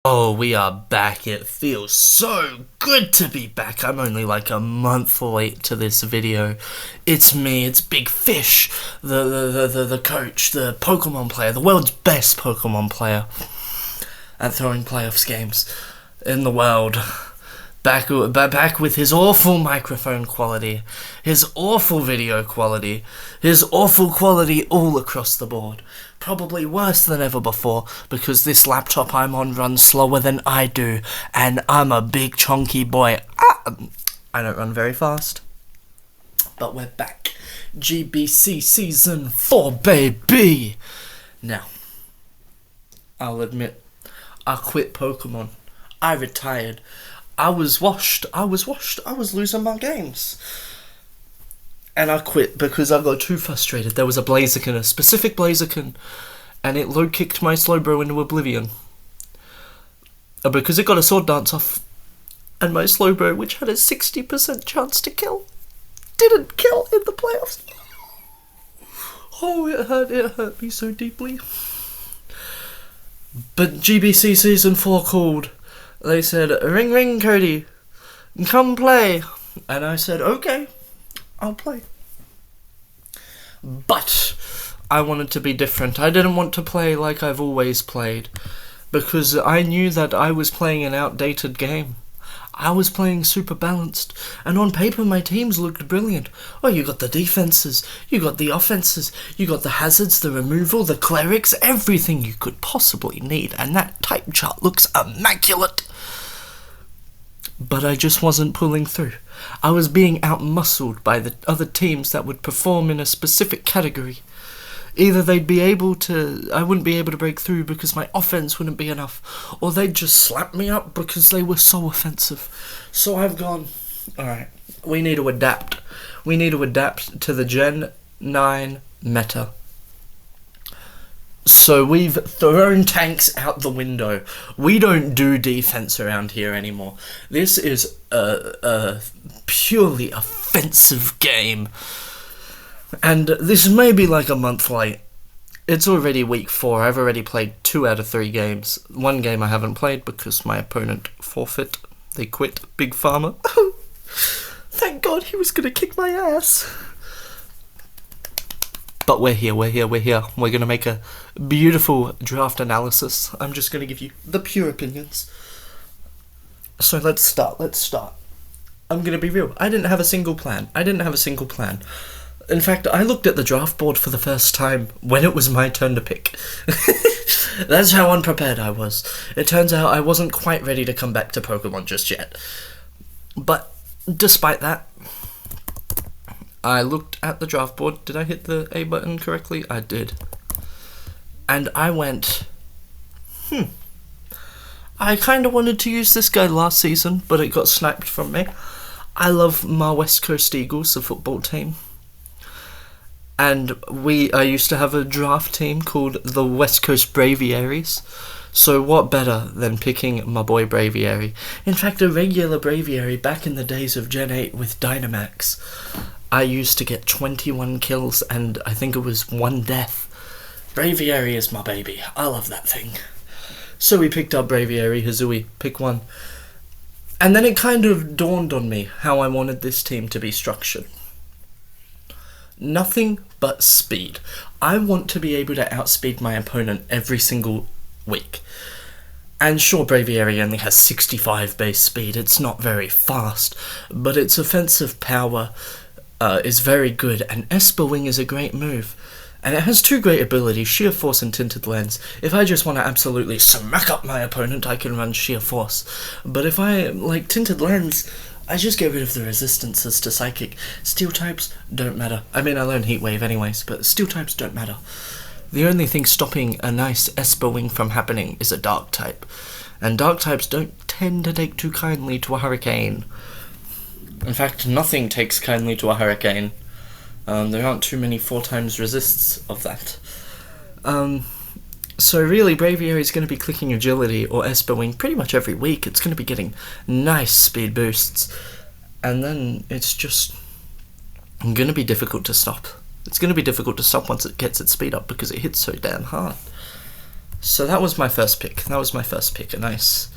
Oh, we are back. It feels so good to be back. I'm only like a month late to this video. It's me, it's Big Fish, the coach, the Pokemon player, the world's best Pokemon player at throwing playoffs games in the world. Back with his awful microphone quality, his awful video quality, his awful quality all across the board. Probably worse than ever before, because this laptop I'm on runs slower than I do, and I'm a big chunky boy. I don't run very fast. But we're back. GBC Season 4, baby! Now, I'll admit, I quit Pokemon. I retired. I was washed. I was losing my games. And I quit because I got too frustrated. There was a Blaziken, a specific Blaziken, and it low-kicked my Slowbro into oblivion. Because it got a Sword Dance off, and my Slowbro, which had a 60% chance to kill, didn't kill in the playoffs. Oh, it hurt me so deeply. But GBC Season 4 called. They said, ring ring Cody, come play. And I said, okay, I'll play. But I wanted to be different. I didn't want to play like I've always played, because I knew that I was playing an outdated game. I was playing super balanced, and on paper my teams looked brilliant. Oh, you got the defenses, you got the offenses, you got the hazards, the removal, the clerics, everything you could possibly need, and that type chart looks immaculate. But I just wasn't pulling through. I was being outmuscled by the other teams that would perform in a specific category. Either I wouldn't be able to break through because my offense wouldn't be enough, or they'd just slap me up because they were so offensive. So I've gone, alright, we need to adapt. We need to adapt to the Gen 9 meta. So we've thrown tanks out the window. We don't do defense around here anymore. This is a purely offensive game. And this may be like a month late. It's already week 4. I've already played 2 out of 3 games. 1 game I haven't played because my opponent forfeit. They quit. Big Pharma. Thank God he was going to kick my ass. But we're here. We're going to make a beautiful draft analysis. I'm just going to give you the pure opinions. So let's start. I'm going to be real. I didn't have a single plan. In fact, I looked at the draft board for the first time when it was my turn to pick. That's how unprepared I was. It turns out I wasn't quite ready to come back to Pokemon just yet. But despite that, I looked at the draft board. Did I hit the A button correctly? I did. And I went, I kind of wanted to use this guy last season, but it got sniped from me. I love my West Coast Eagles, the football team. And I used to have a draft team called the West Coast Braviaries. So what better than picking my boy Braviary? In fact, a regular Braviary back in the days of Gen 8 with Dynamax. I used to get 21 kills and I think it was 1 death. Braviary is my baby. I love that thing. So we picked up Braviary, Hizui, pick 1. And then it kind of dawned on me how I wanted this team to be structured. Nothing but speed. I want to be able to outspeed my opponent every single week. And sure, Braviary only has 65 base speed. It's not very fast, but its offensive power is very good, and Esper Wing is a great move. And it has 2 great abilities, Sheer Force and Tinted Lens. If I just want to absolutely smack up my opponent, I can run Sheer Force. But if I like Tinted Lens, I just get rid of the resistances to Psychic. Steel types don't matter. I mean, I learn Heat Wave anyways, but Steel types don't matter. The only thing stopping a nice Esper Wing from happening is a Dark type. And Dark types don't tend to take too kindly to a Hurricane. In fact, nothing takes kindly to a Hurricane. There aren't too many 4 times resists of that. So really, Braviary is going to be clicking Agility or Esper Wing pretty much every week. It's going to be getting nice speed boosts. And then it's just going to be difficult to stop. It's going to be difficult to stop once it gets its speed up because it hits so damn hard. So that was my first pick. A nice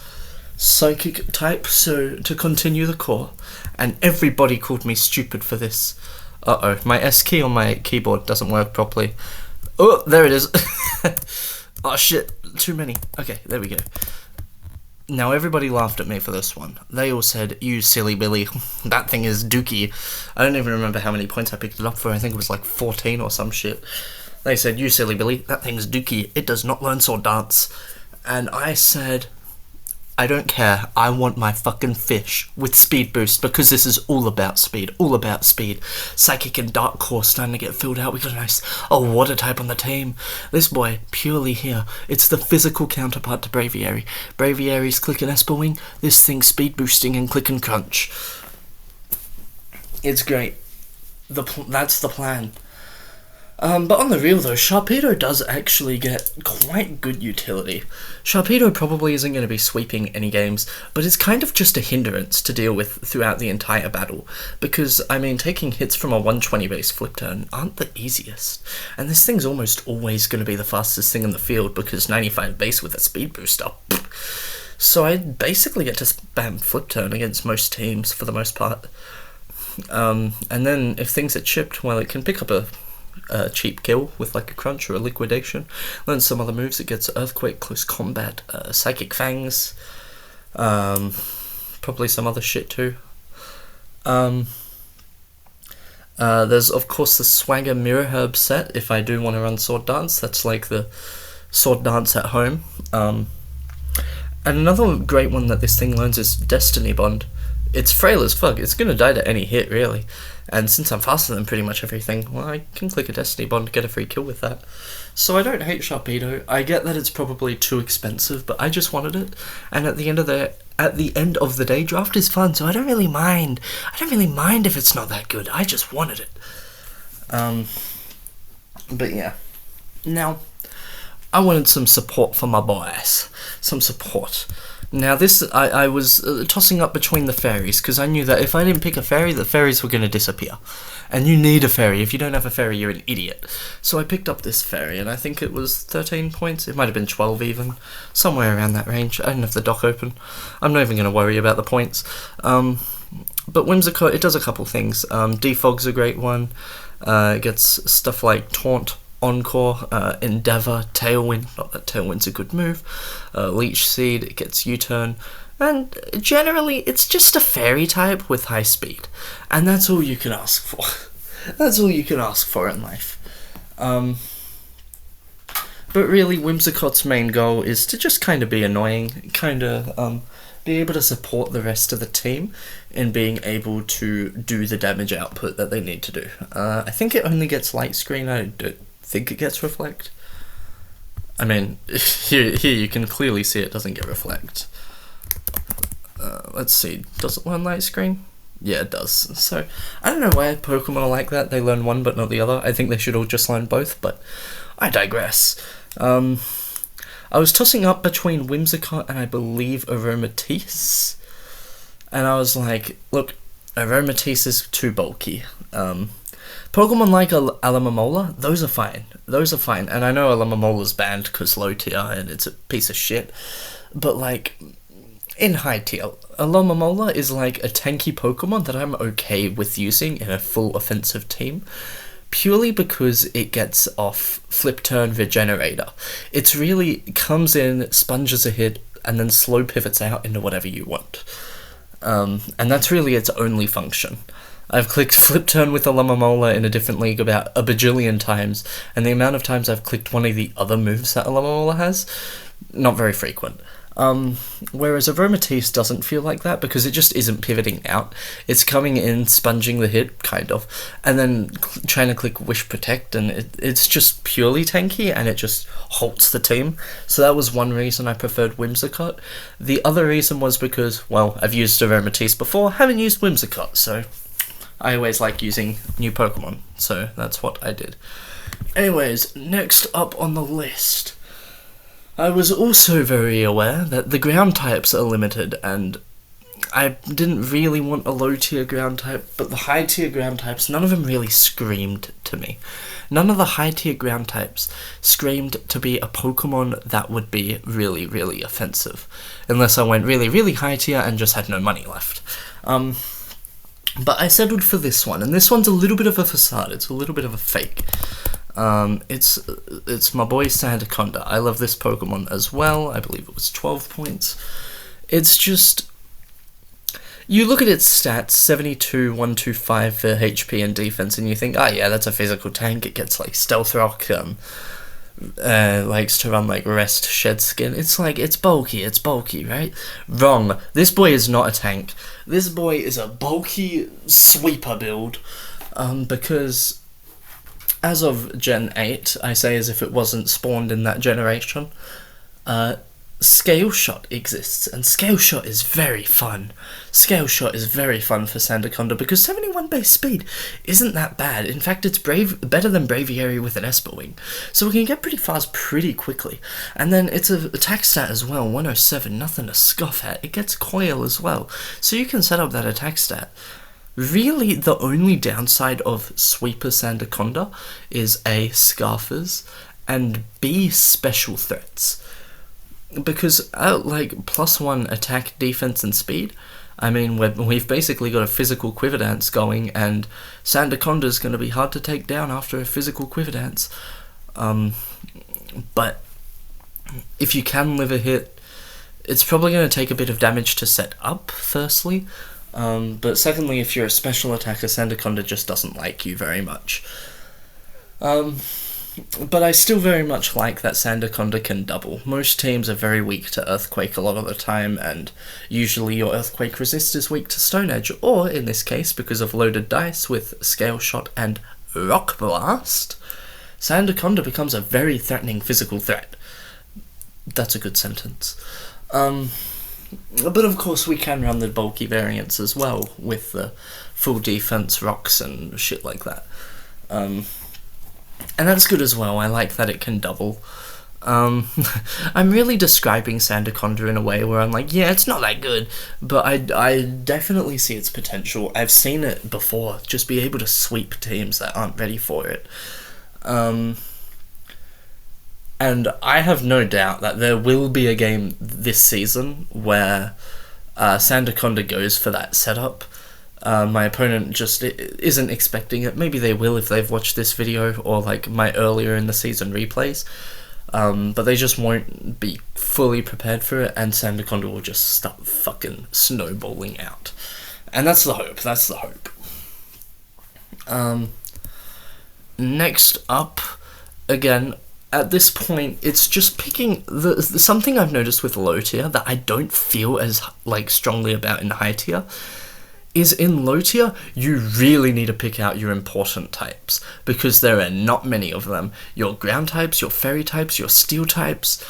psychic type. So to continue the core, and everybody called me stupid for this. Uh-oh, my S key on my keyboard doesn't work properly. Oh, there it is. Oh shit, too many. Okay, there we go. Now everybody laughed at me for this one. They all said, "You silly Billy, that thing is dookie." I don't even remember how many points I picked it up for. I think it was like 14 or some shit. They said, "You silly Billy, that thing's dookie. It does not learn sword dance." And I said, I don't care. I want my fucking fish with speed boost, because this is all about speed. All about speed. Psychic and Dark Core starting to get filled out. We got a nice water type on the team. This boy, purely here. It's the physical counterpart to Braviary. Braviary's Click and Esper Wing. This thing's speed boosting and Click and Crunch. It's great. That's the plan. But on the real though, Sharpedo does actually get quite good utility. Sharpedo probably isn't going to be sweeping any games, but it's kind of just a hindrance to deal with throughout the entire battle. Because, I mean, taking hits from a 120 base flip turn aren't the easiest. And this thing's almost always going to be the fastest thing in the field, because 95 base with a speed booster. So I basically get to spam flip turn against most teams for the most part. And then if things are chipped, well, it can pick up a cheap kill with like a crunch or a liquidation. Learn some other moves. It gets Earthquake, Close Combat, Psychic Fangs, probably some other shit too. There's of course the Swagger Mirror Herb set if I do want to run Sword Dance. That's like the Sword Dance at home. And another great one that this thing learns is Destiny Bond. It's frail as fuck. It's gonna die to any hit, really. And since I'm faster than pretty much everything, well, I can click a Destiny Bond, get a free kill with that. So I don't hate Sharpedo. I get that it's probably too expensive, but I just wanted it. And at the end of the day, draft is fun, so I don't really mind. I don't really mind if it's not that good. I just wanted it. But yeah. Now, I wanted some support for my boys. Some support. Now this, I was tossing up between the fairies, because I knew that if I didn't pick a fairy, the fairies were going to disappear. And you need a fairy. If you don't have a fairy, you're an idiot. So I picked up this fairy, and I think it was 13 points. It might have been 12 even. Somewhere around that range. I didn't have the dock open. I'm not even going to worry about the points. But Whimsicott, it does a couple things. Defog's a great one. It gets stuff like Taunt, Encore, Endeavour, Tailwind, not that Tailwind's a good move, Leech Seed, it gets U-Turn, and generally it's just a fairy type with high speed, and that's all you can ask for. That's all you can ask for in life. But really, Whimsicott's main goal is to just kind of be annoying, kind of be able to support the rest of the team in being able to do the damage output that they need to do. I think it only gets Light Screen, I don't think it gets Reflect. I mean, here you can clearly see it doesn't get Reflect. Let's see, does it learn Light Screen? Yeah, it does. So, I don't know why Pokemon are like that. They learn one but not the other. I think they should all just learn both, but I digress. I was tossing up between Whimsicott and I believe Aromatisse. And I was like, look, Aromatisse is too bulky. Pokemon like Alomomola, those are fine. Those are fine. And I know Alamomola's banned because low tier and it's a piece of shit. But like, in high tier, Alomomola is like a tanky Pokemon that I'm okay with using in a full offensive team. Purely because it gets off Flip Turn Regenerator. It's really comes in, sponges a hit, and then slow pivots out into whatever you want. And that's really its only function. I've clicked Flip Turn with Alomomola in a different league about a bajillion times, and the amount of times I've clicked one of the other moves that Alomomola has, not very frequent. Whereas Aromatisse doesn't feel like that because it just isn't pivoting out. It's coming in, sponging the hit, kind of, and then trying to click Wish Protect, and it's just purely tanky, and it just halts the team. So that was one reason I preferred Whimsicott. The other reason was because, well, I've used Aromatisse before, haven't used Whimsicott, so I always like using new Pokemon, so that's what I did. Anyways, next up on the list, I was also very aware that the ground types are limited, and I didn't really want a low tier ground type, but the high tier ground types, none of them really screamed to me. None of the high tier ground types screamed to be a Pokemon that would be really, really offensive. Unless I went really, really high tier and just had no money left. But I settled for this one, and this one's a little bit of a facade, it's a little bit of a fake. It's my boy Sandaconda. I love this Pokemon as well. I believe it was 12 points. It's just, you look at its stats, 72, 125 for HP and defense, and you think, oh yeah, that's a physical tank. It gets like Stealth Rock, likes to run like Rest, Shed Skin. It's like, it's bulky, right? Wrong. This boy is not a tank. This boy is a bulky sweeper build, because as of Gen 8, I say as if it wasn't spawned in that generation, Scale Shot exists, and Scale Shot is very fun. Scale Shot is very fun for Sandaconda because 71 base speed isn't that bad. In fact, it's better than Braviary with an Esper Wing, so we can get pretty fast pretty quickly. And then it's a attack stat as well, 107, nothing to scoff at. It gets Coil as well, so you can set up that attack stat. Really, the only downside of Sweeper Sandaconda is A, Scarfers, and B, special threats. Because, like, +1 attack, defense, and speed, I mean, we've basically got a physical Quiver Dance going, and Sandaconda's going to be hard to take down after a physical Quiver Dance. But if you can live a hit, it's probably going to take a bit of damage to set up, firstly. But secondly, if you're a special attacker, Sandaconda just doesn't like you very much. But I still very much like that Sandaconda can double. Most teams are very weak to Earthquake a lot of the time, and usually your Earthquake resist is weak to Stone Edge, or in this case, because of loaded dice with Scale Shot and Rock Blast, Sandaconda becomes a very threatening physical threat. That's a good sentence. But of course we can run the bulky variants as well, with the full defense rocks and shit like that. And that's good as well. I like that it can double. I'm really describing Sandaconda in a way where I'm like, yeah, it's not that good, but I definitely see its potential. I've seen it before, just be able to sweep teams that aren't ready for it. And I have no doubt that there will be a game this season where Sandaconda goes for that setup. My opponent just isn't expecting it. Maybe they will if they've watched this video or like my earlier in the season replays. But they just won't be fully prepared for it, and Sandaconda will just start fucking snowballing out. And that's the hope, next up, again, at this point, it's just picking something I've noticed with low tier that I don't feel as like strongly about in high tier is in low tier, you really need to pick out your important types, because there are not many of them. Your ground types, your fairy types, your steel types,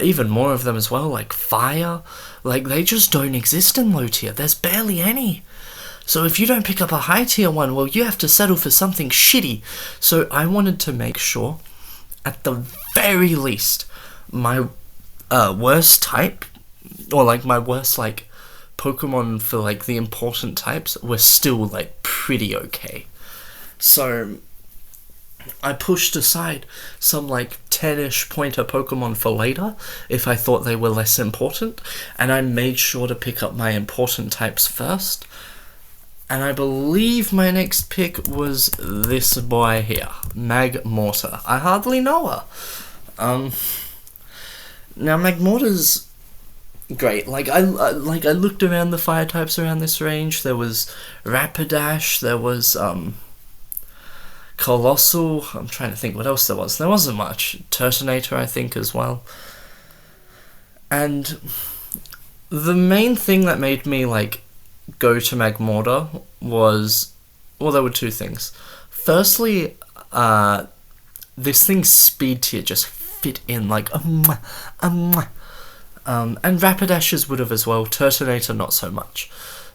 even more of them as well, like fire, like they just don't exist in low tier. There's barely any. So if you don't pick up a high tier one, well, you have to settle for something shitty. So I wanted to make sure, at the very least, my worst type, or like my worst like Pokemon for like the important types, were still like pretty okay. So I pushed aside some like 10-ish pointer Pokemon for later if I thought they were less important, and I made sure to pick up my important types first. And I believe my next pick was this boy here, Magmortar. I hardly know her. Now Magmortar's great. Like I looked around the fire types around this range. There was Rapidash, there was Colossal. I'm trying to think what else there was. There wasn't much. Turtonator, I think, as well. And the main thing that made me like go to Magmortar was, well, there were two things. Firstly, this thing's speed tier just fit in like and Rapidash's would have as well. Turtonator not so much,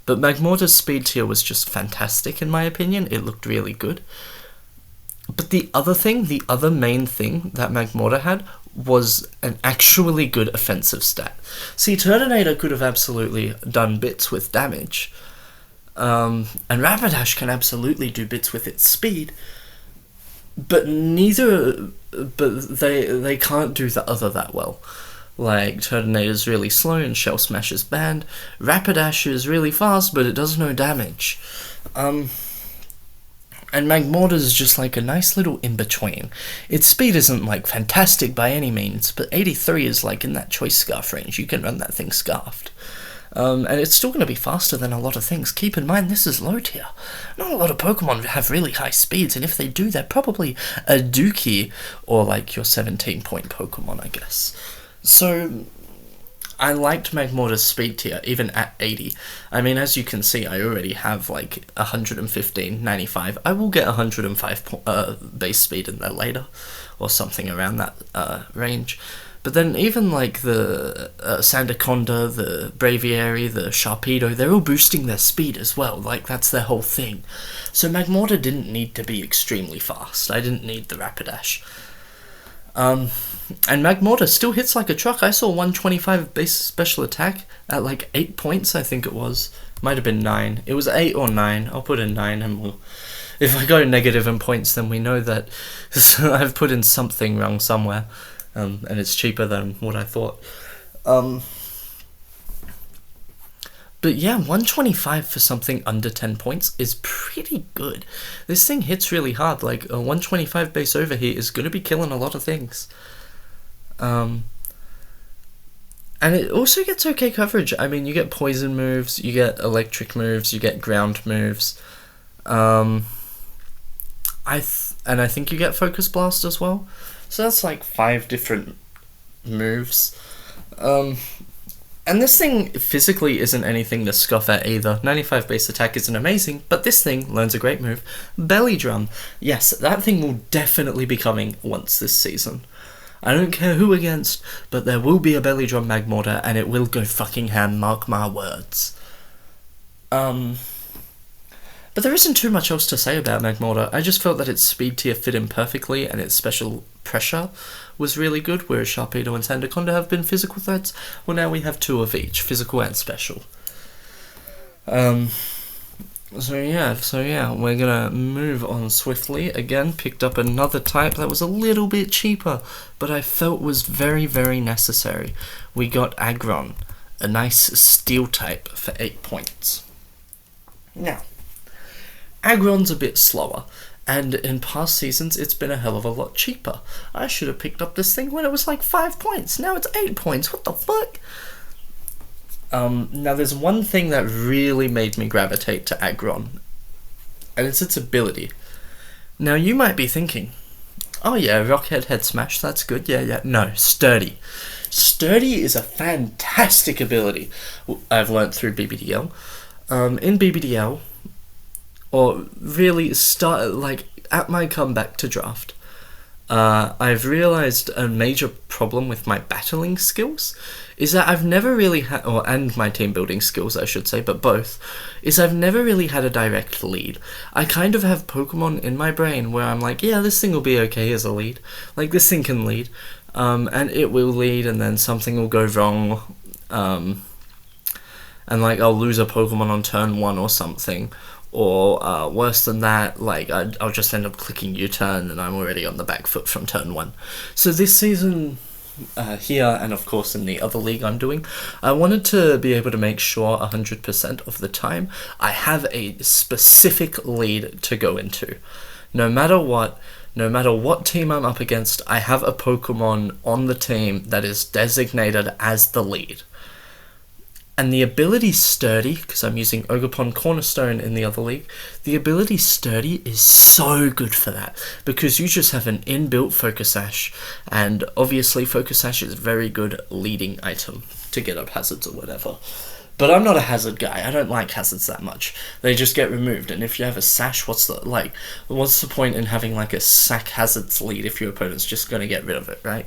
but Magmortar's speed tier was just fantastic in my opinion. It looked really good. But the other main thing that Magmortar had was an actually good offensive stat. See, Turtonator could have absolutely done bits with damage, and Rapidash can absolutely do bits with its speed, but they can't do the other that well. Like, Turtonator's really slow and Shell Smash is banned. Rapidash is really fast, but it does no damage. And Magmortar is just like a nice little in-between. Its speed isn't like fantastic by any means, but 83 is like in that Choice Scarf range. You can run that thing scarfed. And it's still going to be faster than a lot of things. Keep in mind, this is low tier. Not a lot of Pokemon have really high speeds, and if they do, they're probably a Dookie or like your 17-point Pokemon, I guess. So, I liked Magmortar's speed tier, even at 80. I mean, as you can see, I already have like 115, 95. I will get 105 base speed in there later, or something around that range. But then even like the Sandaconda, the Braviary, the Sharpedo, they're all boosting their speed as well. Like, that's their whole thing. So Magmortar didn't need to be extremely fast. I didn't need the Rapidash. And Magmortar still hits like a truck. I saw 125 base special attack at like 8 points, I think it was. Might have been 9. It was 8 or 9. I'll put in 9 and we'll... If I go negative in points, then we know that I've put in something wrong somewhere. And it's cheaper than what I thought. But yeah, 125 for something under 10 points is pretty good. This thing hits really hard. Like, a 125 base overheat is going to be killing a lot of things. And it also gets okay coverage. I mean, you get poison moves, you get electric moves, you get ground moves. I think you get Focus Blast as well. So that's like 5 different moves. And this thing physically isn't anything to scoff at either. 95 base attack isn't amazing, but this thing learns a great move. Belly Drum. Yes, that thing will definitely be coming once this season. I don't care who against, but there will be a Belly Drum Magmortar, and it will go fucking ham, mark my words. But there isn't too much else to say about Magmortar. I just felt that its speed tier fit in perfectly, and its special pressure was really good, whereas Sharpedo and Sandaconda have been physical threats. Well, now we have 2 of each, physical and special. So yeah, we're gonna move on swiftly. Again, picked up another type that was a little bit cheaper, but I felt was very, very necessary. We got Aggron, a nice steel type for 8 points. Now, Aggron's a bit slower, and in past seasons it's been a hell of a lot cheaper. I should have picked up this thing when it was like 5 points, now it's 8 points, what the fuck? Now there's one thing that really made me gravitate to Aggron, and it's its ability. Now you might be thinking, oh yeah, Rockhead Head Smash, that's good, yeah. No, Sturdy. Sturdy is a fantastic ability I've learnt through BBDL. In BBDL, or really at my comeback to draft, I've realised a major problem with my battling skills is that I've never really had, and my team building skills I should say, but both, is I've never really had a direct lead. I kind of have Pokemon in my brain where I'm like, yeah, this thing will be okay as a lead. Like, this thing can lead, and it will lead, and then something will go wrong, and like I'll lose a Pokemon on turn 1 or something. Or worse than that, like I'll just end up clicking U-turn and I'm already on the back foot from turn 1. So this season here, and of course in the other league I'm doing, I wanted to be able to make sure 100% of the time I have a specific lead to go into. No matter what team I'm up against, I have a Pokemon on the team that is designated as the lead. And the ability Sturdy, because I'm using Ogerpon Cornerstone in the other league, the ability Sturdy is so good for that, because you just have an inbuilt Focus Sash, and obviously Focus Sash is a very good leading item to get up hazards or whatever. But I'm not a hazard guy, I don't like hazards that much. They just get removed, and if you have a Sash, what's the point in having like a sack hazards lead if your opponent's just going to get rid of it, right?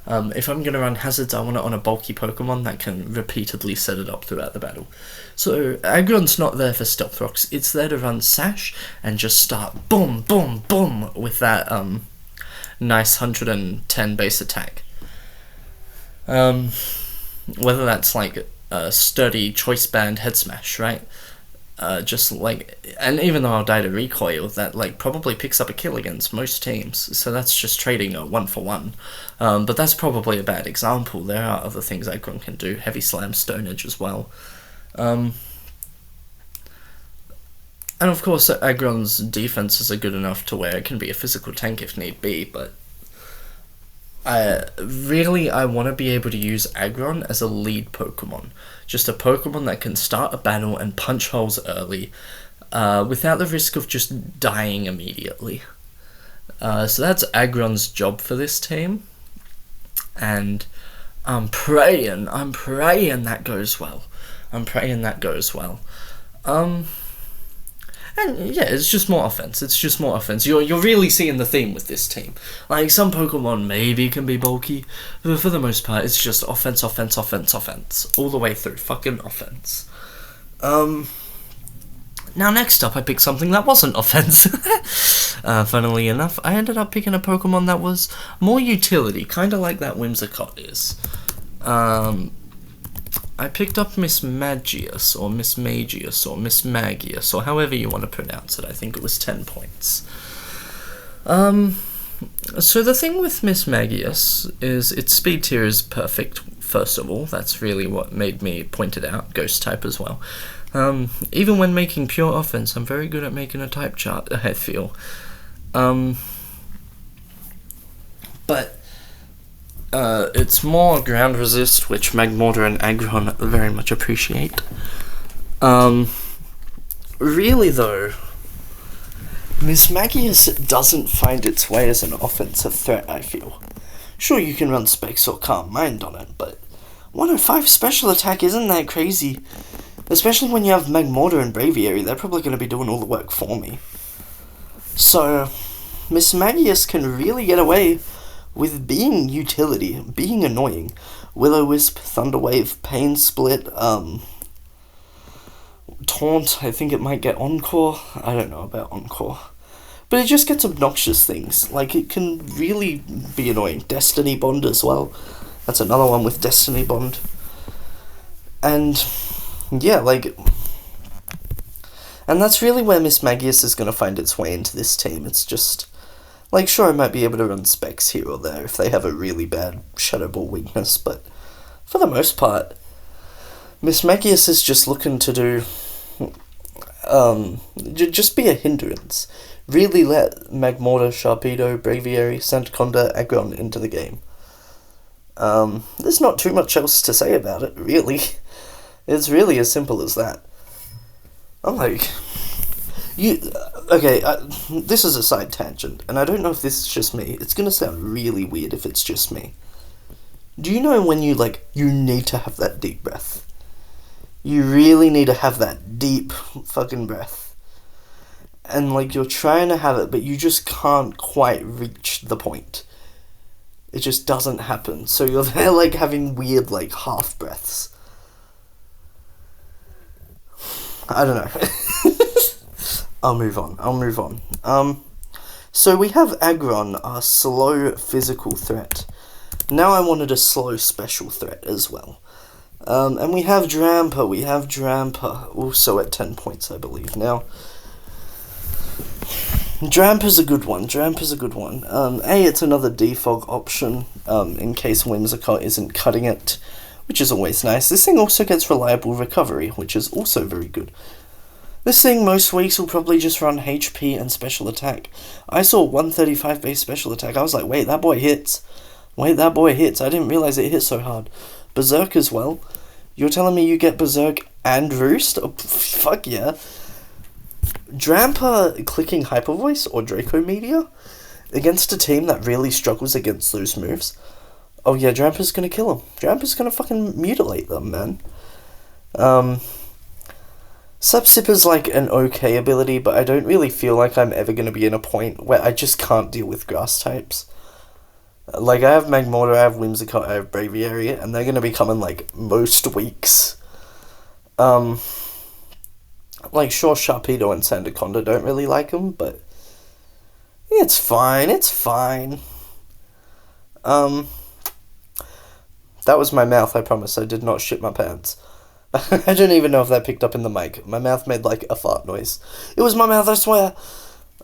If I'm going to run hazards, I want it on a bulky Pokemon that can repeatedly set it up throughout the battle. So Aggron's not there for Stealth Rocks, it's there to run Sash and just start boom, boom, boom with that nice 110 base attack. Um, whether that's like a sturdy choice band head smash, right? Just like, and even though I'll die to recoil, that like probably picks up a kill against most teams. So that's just trading a 1-for-1. But that's probably a bad example. There are other things Aggron can do. Heavy slam, Stone Edge as well. And of course, Aggron's defenses are good enough to where it can be a physical tank if need be, but I want to be able to use Aggron as a lead Pokemon. Just a Pokemon that can start a battle and punch holes early, without the risk of just dying immediately. So that's Aggron's job for this team, and I'm praying that goes well. And yeah, it's just more offense. You're really seeing the theme with this team. Like, some Pokemon maybe can be bulky, but for the most part, it's just offense, all the way through. Fucking offense. Now next up, I picked something that wasn't offense. Funnily enough, I ended up picking a Pokemon that was more utility, kind of like that Whimsicott is. I picked up Mismagius, or Mismagius, or Mismagius, or however you want to pronounce it. I think it was 10 points. So the thing with Mismagius is its speed tier is perfect, first of all. That's really what made me point it out. Ghost type as well. Even when making pure offense, I'm very good at making a type chart, I feel. But it's more ground resist, which Magmortar and Aggron very much appreciate. Really though, Mismagius doesn't find its way as an offensive threat, I feel. Sure, you can run Specs or Calm Mind on it, but 105 special attack isn't that crazy. Especially when you have Magmortar and Braviary, they're probably going to be doing all the work for me. So, Mismagius can really get away with being utility, being annoying. Will-O-Wisp, Thunderwave, Pain Split, Taunt, I think it might get Encore. I don't know about Encore. But it just gets obnoxious things. Like, it can really be annoying. Destiny Bond as well. That's another one with Destiny Bond. And yeah, like, and that's really where Mismagius is going to find its way into this team. It's just, like, sure, I might be able to run Specs here or there if they have a really bad Shadow Ball weakness, but for the most part, Mismagius is just looking to do, just be a hindrance. Really let Magmortar, Sharpedo, Braviary, Sandaconda, Aggron into the game. There's not too much else to say about it, really. It's really as simple as that. I'm like, this is a side tangent, and I don't know if this is just me. It's gonna sound really weird if it's just me. Do you know when you need to have that deep breath? You really need to have that deep fucking breath. And, you're trying to have it, but you just can't quite reach the point. It just doesn't happen. So you're there, having weird, half breaths. I don't know. I'll move on. So we have Aggron, our slow physical threat. Now I wanted a slow special threat as well. And we have Drampa, also at 10 points, I believe. Now, Drampa's a good one. It's another defog option, in case Whimsicott isn't cutting it, which is always nice. This thing also gets reliable recovery, which is also very good. This thing most weeks will probably just run HP and special attack. I saw 135 base special attack. I was like, wait, that boy hits. I didn't realize it hit so hard. Berserk as well. You're telling me you get Berserk and Roost? Oh, fuck yeah. Drampa clicking Hyper Voice or Draco Meteor against a team that really struggles against those moves. Oh yeah, Drampa's gonna kill him. Drampa's gonna fucking mutilate them, man. Subsipper's an okay ability, but I don't really feel like I'm ever gonna be in a point where I just can't deal with grass types. I have Magmortar, I have Whimsicott, I have Braviary, and they're gonna be coming, most weeks. Sure, Sharpedo and Sandaconda don't really like them, but it's fine. That was my mouth, I promise. I did not shit my pants. I don't even know if that picked up in the mic. My mouth made like a fart noise. It was my mouth, I swear.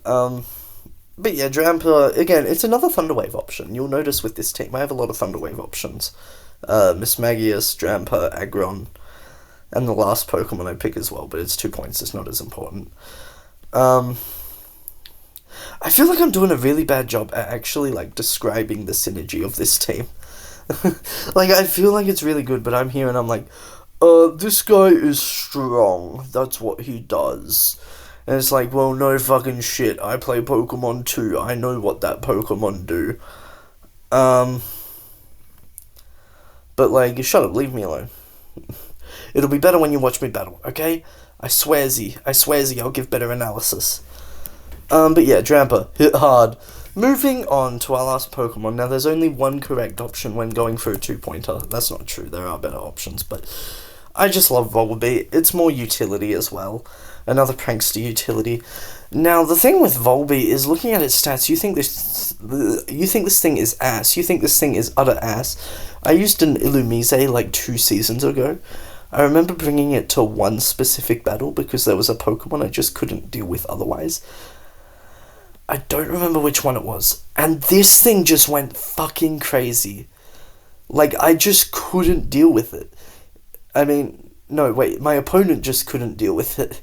But yeah, Drampa, again, it's another Thunderwave option. You'll notice with this team, I have a lot of Thunderwave options. Mismagius, Drampa, Aggron, and the last Pokemon I pick as well, but it's 2 points, it's not as important. I feel like I'm doing a really bad job at actually, like, describing the synergy of this team. Like, I feel like it's really good, but I'm here and I'm like, this guy is strong. That's what he does. And it's like, well, no fucking shit. I play Pokemon too. I know what that Pokemon do. But, like, shut up. Leave me alone. It'll be better when you watch me battle, okay? I swearsy, I'll give better analysis. But yeah, Drampa, hit hard. Moving on to our last Pokemon. Now, there's only one correct option when going for a 2-pointer. That's not true. There are better options, but I just love Volbeat. It's more utility as well. Another prankster utility. Now, the thing with Volbeat is, looking at its stats, you think this thing is ass. You think this thing is utter ass. I used an Illumise like 2 seasons ago. I remember bringing it to one specific battle because there was a Pokemon I just couldn't deal with otherwise. I don't remember which one it was. And this thing just went fucking crazy. Like, I just couldn't deal with it. I mean, no, wait, my opponent just couldn't deal with it.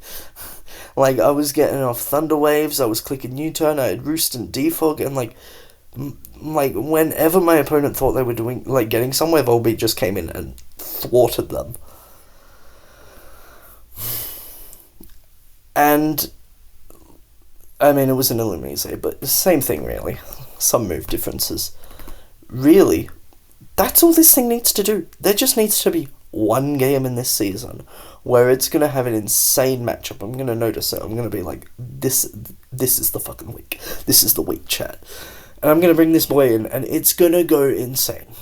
Like, I was getting off Thunder Waves, I was clicking U-turn, I had Roost and Defog, and like, whenever my opponent thought they were doing, like, getting somewhere, Volbeat just came in and thwarted them. And, I mean, it was an Illumise, but the same thing, really. Some move differences. Really, that's all this thing needs to do. There just needs to be one game in this season where it's going to have an insane matchup. I'm going to notice it. I'm going to be like, this is the fucking week. This is the week, chat. And I'm going to bring this boy in, and it's going to go insane.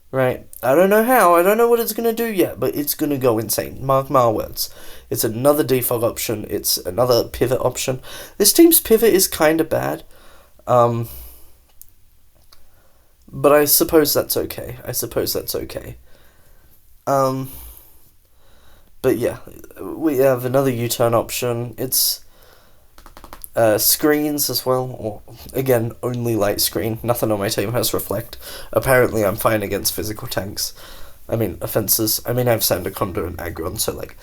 Right? I don't know how. I don't know what it's going to do yet, but it's going to go insane. Mark my words. It's another defog option. It's another pivot option. This team's pivot is kind of bad. But I suppose that's okay. But yeah, we have another U-turn option. It's screens as well, or again, only light screen. Nothing on my team has reflect. Apparently I'm fine against physical tanks. I mean, offenses. I mean, I have Sandaconda and Aggron, so like,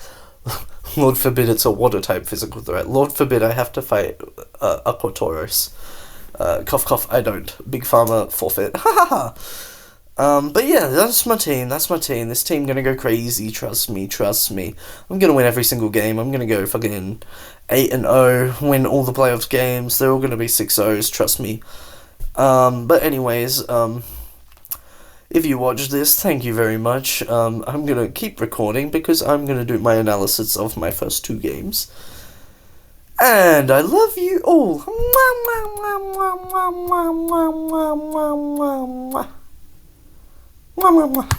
Lord forbid it's a water type physical threat. Lord forbid I have to fight Aquatoros. Cough cough, I don't. Big Pharma, forfeit. Ha ha ha! But yeah, that's my team. This team gonna go crazy, trust me. I'm gonna win every single game. I'm gonna go fucking 8-0, win all the playoffs games. They're all gonna be 6-0s, trust me. But anyways, if you watched this, thank you very much. I'm gonna keep recording because I'm gonna do my analysis of my first 2 games. And I love you all.